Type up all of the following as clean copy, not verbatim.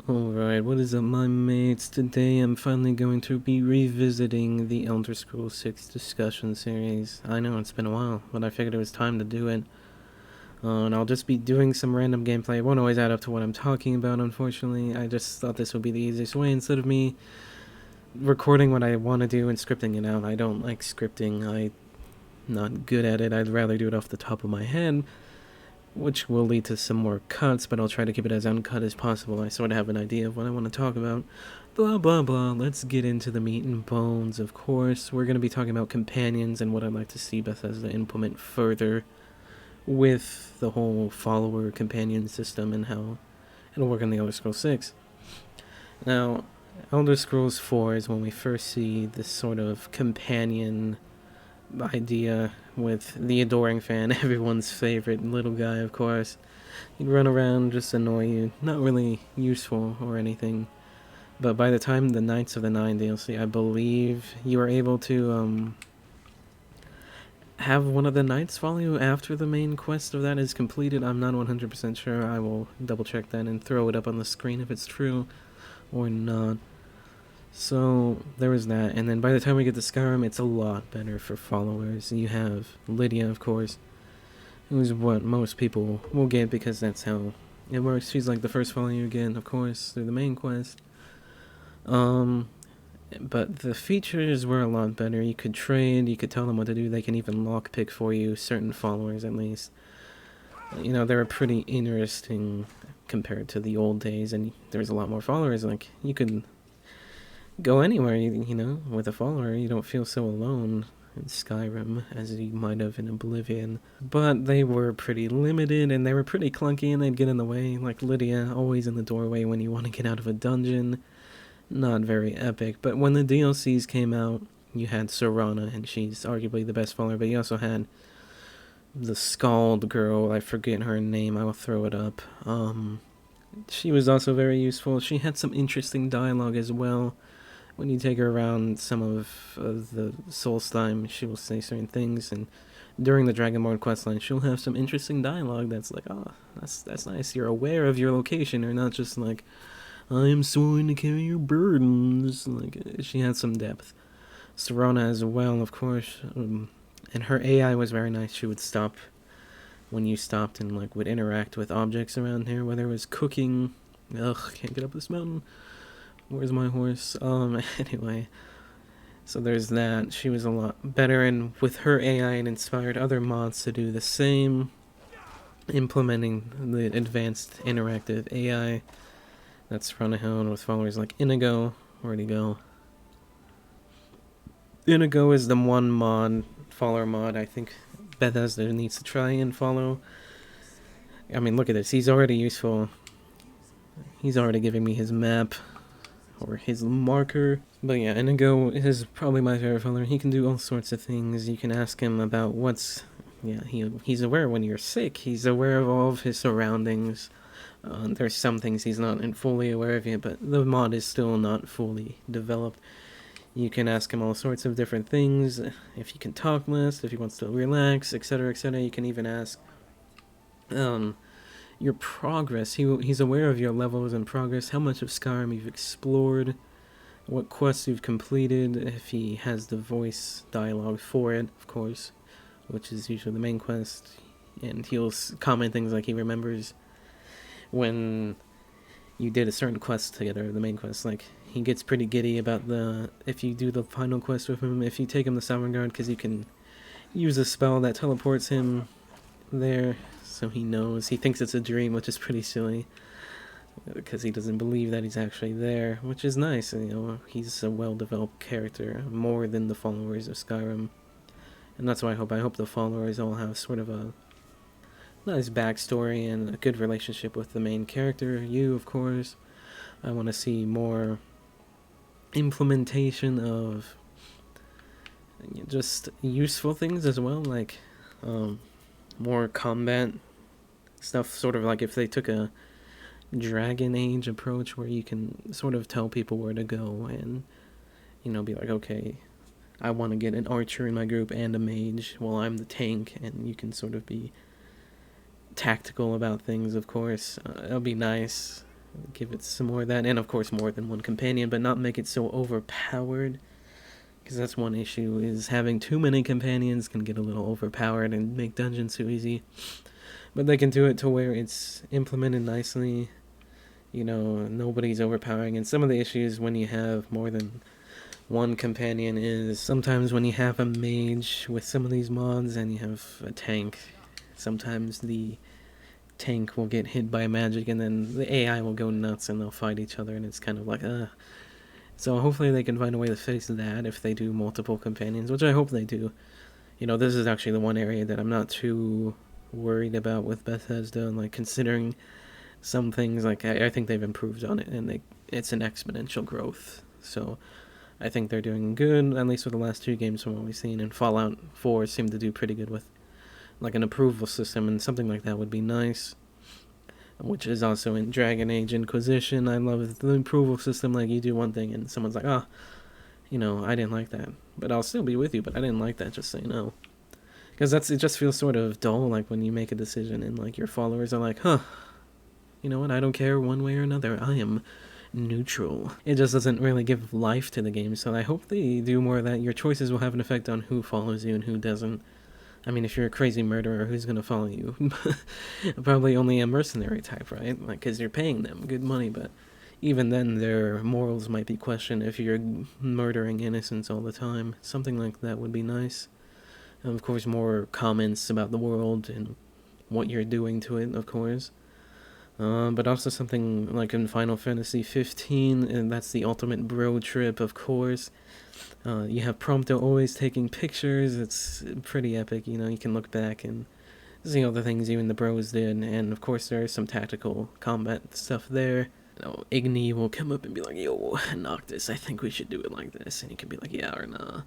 Alright, what is up my mates? Today I'm finally going to be revisiting the Elder Scrolls 6 discussion series. I know it's been a while, but I figured it was time to do it. And I'll just be doing some random gameplay. It won't always add up to what I'm talking about, unfortunately. I just thought this would be the easiest way instead of me recording what I want to do and scripting it out. I don't like scripting. I'm not good at it. I'd rather do it off the top of my head, which will lead to some more cuts, but I'll try to keep it as uncut as possible. I sort of have an idea of what I want to talk about. Blah, blah, blah. Let's get into the meat and bones, of course. We're going to be talking about companions and what I'd like to see Bethesda implement further with the whole follower companion system and how it'll work on the Elder Scrolls 6. Now, Elder Scrolls 4 is when we first see this sort of companion idea with the adoring fan, everyone's favorite little guy, of course. He'd run around, just annoy you, not really useful or anything. But by the time the Knights of the Nine DLC, I believe you were able to have one of the knights follow you after the main quest of that is completed. I'm not 100% sure. I will double check that and throw it up on the screen if it's true or not. So there was that, and then by the time we get to Skyrim, it's a lot better for followers. You have Lydia, of course, who's what most people will get because that's how it works. She's like the first follower you get, of course, through the main quest. But the features were a lot better. You could trade, you could tell them what to do, they can even lockpick for you, certain followers at least. You know, they were pretty interesting compared to the old days, and there was a lot more followers. Like, you could go anywhere, you know, with a follower. You don't feel so alone in Skyrim as you might have in Oblivion. But they were pretty limited, and they were pretty clunky, and they'd get in the way. Like Lydia, always in the doorway when you want to get out of a dungeon. Not very epic. But when the DLCs came out, you had Sorta, and she's arguably the best follower, but you also had the Scald girl, I forget her name, I will throw it up. She was also very useful. She had some interesting dialogue as well. When you take her around some of the Solstheim, she will say certain things, and during the Dragonborn questline, she'll have some interesting dialogue that's like, oh, that's nice. You're aware of your location, you're not just like, I am sworn to carry your burdens. Like, she had some depth. Sorta as well, of course, and her AI was very nice. She would stop when you stopped and like would interact with objects around here, whether it was cooking. Ugh, can't get up this mountain. Where's my horse? Anyway. So there's that. She was a lot better, and with her AI it inspired other mods to do the same, implementing the advanced interactive AI that's run around with followers like Inigo. Where'd he go? Inigo is the one mod, follower mod, I think Bethesda needs to try and follow. I mean, look at this. He's already useful. He's already giving me his map. Or his marker. But yeah, Inigo is probably my favorite follower. He can do all sorts of things. You can ask him about what's... Yeah, he's aware when you're sick. He's aware of all of his surroundings. There's some things he's not fully aware of yet, but the mod is still not fully developed. You can ask him all sorts of different things. If he can talk less, if he wants to relax, etc., etc. You can even ask... your progress. He's aware of your levels and progress, how much of Skyrim you've explored, what quests you've completed, if he has the voice dialogue for it, of course, which is usually the main quest, and he'll comment things like he remembers when you did a certain quest together, the main quest. Like, he gets pretty giddy about if you do the final quest with him, if you take him to Sovereign because you can use a spell that teleports him there. So he knows. He thinks it's a dream, which is pretty silly, because he doesn't believe that he's actually there, which is nice. You know, he's a well-developed character, more than the followers of Skyrim, and that's what I hope. I hope the followers all have sort of a nice backstory and a good relationship with the main character. You, of course. I want to see more implementation of just useful things as well, like more combat stuff, sort of like if they took a Dragon Age approach where you can sort of tell people where to go and, you know, be like, okay, I want to get an archer in my group and a mage while I'm the tank, and you can sort of be tactical about things, of course. It'll be nice Give it some more of that, and of course more than one companion, but not make it so overpowered. Because that's one issue, is having too many companions can get a little overpowered and make dungeons too easy. But they can do it to where it's implemented nicely. You know, nobody's overpowering. And some of the issues when you have more than one companion is sometimes when you have a mage with some of these mods and you have a tank, sometimes the tank will get hit by magic and then the AI will go nuts and they'll fight each other, and it's kind of like, So hopefully they can find a way to fix that if they do multiple companions, which I hope they do. You know, this is actually the one area that I'm not too worried about with Bethesda, like considering some things, like I think they've improved on it, and it's an exponential growth. So I think they're doing good, at least with the last two games from what we've seen, and Fallout 4 seemed to do pretty good with like an approval system, and something like that would be nice. Which is also in Dragon Age Inquisition. I love the approval system, like you do one thing and someone's like, you know, I didn't like that, but I'll still be with you, but I didn't like that, just so you know. Because it just feels sort of dull, like when you make a decision and like your followers are like, you know what, I don't care one way or another, I am neutral. It just doesn't really give life to the game, so I hope they do more of that. Your choices will have an effect on who follows you and who doesn't. I mean, if you're a crazy murderer, who's going to follow you? Probably only a mercenary type, right? Like, because you're paying them good money, but even then their morals might be questioned if you're murdering innocents all the time. Something like that would be nice. And of course, more comments about the world and what you're doing to it, of course. But also something like in Final Fantasy 15, and that's the ultimate bro trip, of course. You have Prompto always taking pictures. It's pretty epic, you know. You can look back and see all the things you and the bros did, and of course there is some tactical combat stuff there. You know, Igni will come up and be like, yo, Noctis, I think we should do it like this, and you can be like, yeah or nah.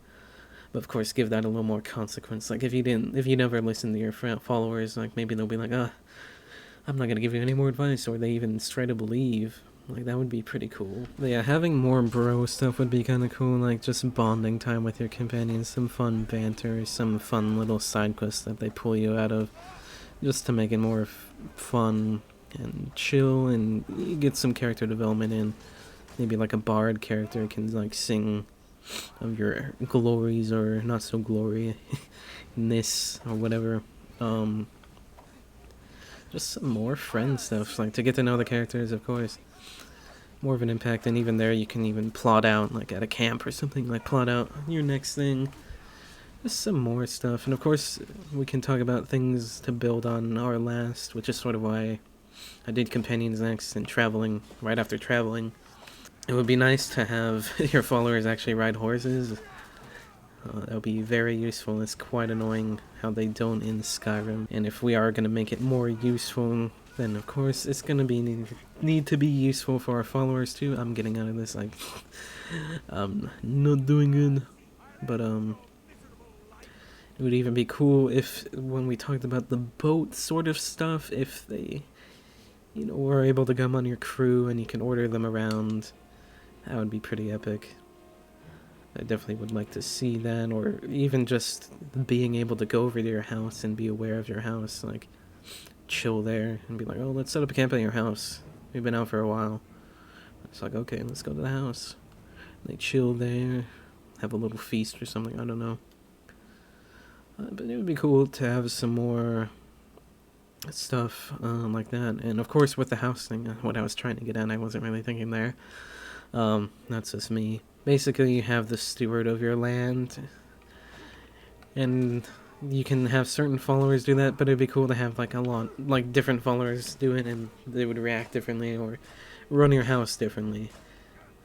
But of course give that a little more consequence. Like if you never listen to your followers, like maybe they'll be like, I'm not gonna give you any more advice, or they even straight up leave. Like, that would be pretty cool. But yeah, having more bro stuff would be kind of cool, like just bonding time with your companions, some fun banter, some fun little side quests that they pull you out of, just to make it more fun and chill, and you get some character development in. Maybe like a bard character can like sing of your glories or not so glory ness or whatever. Just some more friend stuff, like to get to know the characters, of course. More of an impact, and even there you can even plot out, like at a camp or something, like plot out your next thing. Just some more stuff, and of course we can talk about things to build on our last, which is sort of why I did companions next, and traveling, right after traveling. It would be nice to have your followers actually ride horses. That would be very useful. It's quite annoying how they don't in Skyrim, and if we are going to make it more useful, then of course it's going to be need to be useful for our followers too. I'm getting out of this, like, I'm not doing good, but it would even be cool if, when we talked about the boat sort of stuff, if they, you know, were able to come on your crew and you can order them around. That would be pretty epic. I definitely would like to see that, or even just being able to go over to your house and be aware of your house, like chill there and be like, oh, let's set up a camp at your house. We've been out for a while. It's like, okay, let's go to the house. And they chill there, have a little feast or something, I don't know. But it would be cool to have some more stuff like that. And of course with the house thing, what I was trying to get at, I wasn't really thinking there. That's just me. Basically, you have the steward of your land, and you can have certain followers do that, but it'd be cool to have like a lot, like different followers do it, and they would react differently or run your house differently,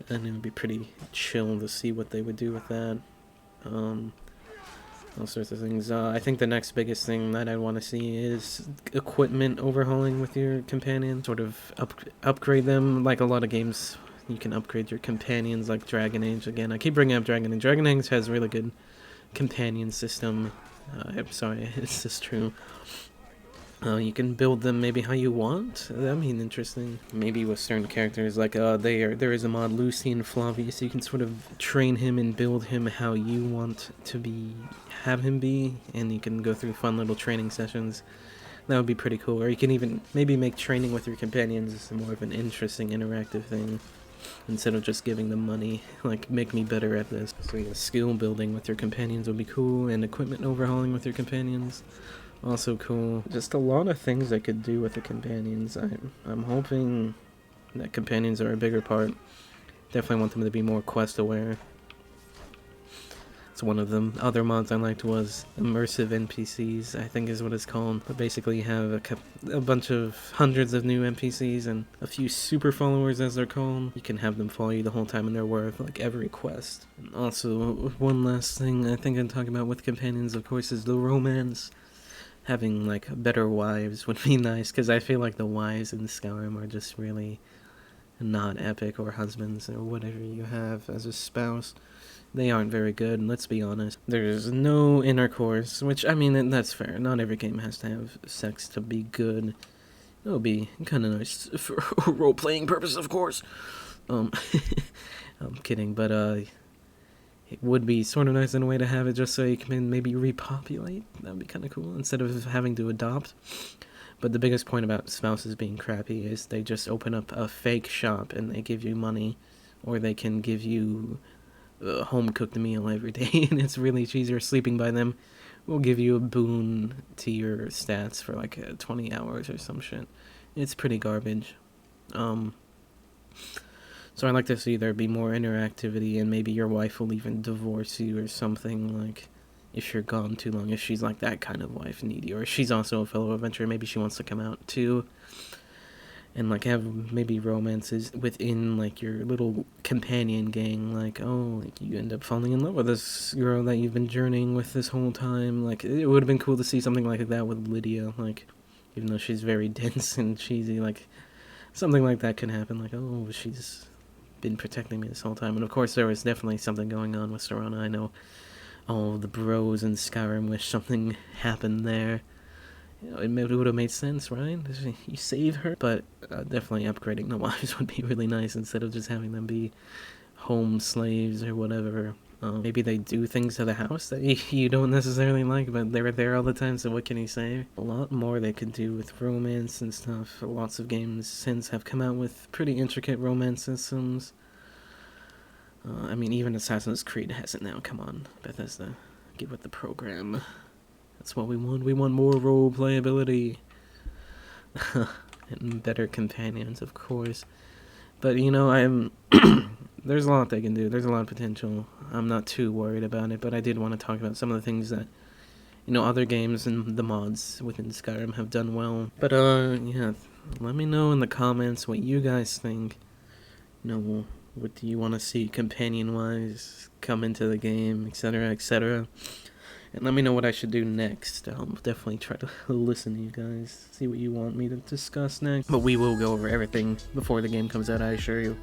and it would be pretty chill to see what they would do with that. All sorts of things. I think the next biggest thing that I want to see is equipment overhauling with your companion, sort of upgrade them, like a lot of games. You can upgrade your companions, like Dragon Age. Again, I keep bringing up Dragon Age. Dragon Age has really good companion system. I'm sorry, it's just true. You can build them maybe how you want. That'd be interesting. Maybe with certain characters, like there is a mod, Lucy and Flavius. You can sort of train him and build him how you want to have him be, and you can go through fun little training sessions. That would be pretty cool. Or you can even maybe make training with your companions more of an interesting interactive thing, instead of just giving them money. Like, make me better at this. So yeah, skill building with your companions would be cool, and equipment overhauling with your companions, also cool. Just a lot of things I could do with the companions. I'm hoping that companions are a bigger part. Definitely want them to be more quest aware. So one of the other mods I liked was Immersive Npcs, I think is what it's called. But basically you have a bunch of hundreds of new NPCs and a few super followers, as they're called. You can have them follow you the whole time in their worth, like every quest. And also, one last thing I think I'm talking about with companions, of course, is the romance. Having, like, better wives would be nice, because I feel like the wives in Skyrim are just really not epic, or husbands, or whatever you have as a spouse. They aren't very good, and let's be honest. There's no intercourse, which, I mean, that's fair. Not every game has to have sex to be good. It would be kind of nice for role-playing purpose, of course. I'm kidding, but it would be sort of nice in a way to have it just so you can maybe repopulate. That would be kind of cool, instead of having to adopt. But the biggest point about spouses being crappy is they just open up a fake shop and they give you money, or they can give you a home-cooked meal every day, and it's really cheesy. Or sleeping by them will give you a boon to your stats for like 20 hours or some shit. It's pretty garbage. So I'd like to see there be more interactivity, and maybe your wife will even divorce you or something, like, if you're gone too long, if she's like that kind of wife, needy, or she's also a fellow adventurer, maybe she wants to come out too, and like have maybe romances within like your little companion gang, like, oh, like you end up falling in love with this girl that you've been journeying with this whole time. Like, it would have been cool to see something like that with Lydia, like, even though she's very dense and cheesy, like, something like that can happen, like, oh, she's been protecting me this whole time. And of course there was definitely something going on with Sorta. I know all the bros in Skyrim wish something happened there. You know, it would have made sense, right? You save her. But definitely upgrading the wives would be really nice, instead of just having them be home slaves or whatever. Maybe they do things to the house that you don't necessarily like, but they were there all the time, so what can you say? A lot more they could do with romance and stuff. Lots of games since have come out with pretty intricate romance systems. I mean, even Assassin's Creed has it now. Come on, Bethesda, get with the program. That's what we want. We want more role playability. And better companions, of course. But, you know, there's a lot they can do. There's a lot of potential. I'm not too worried about it, but I did want to talk about some of the things that, you know, other games and the mods within Skyrim have done well. But, yeah, let me know in the comments what you guys think. You know, what do you want to see companion-wise come into the game, etc., etc. And let me know what I should do next. I'll definitely try to listen to you guys, see what you want me to discuss next. But we will go over everything before the game comes out, I assure you.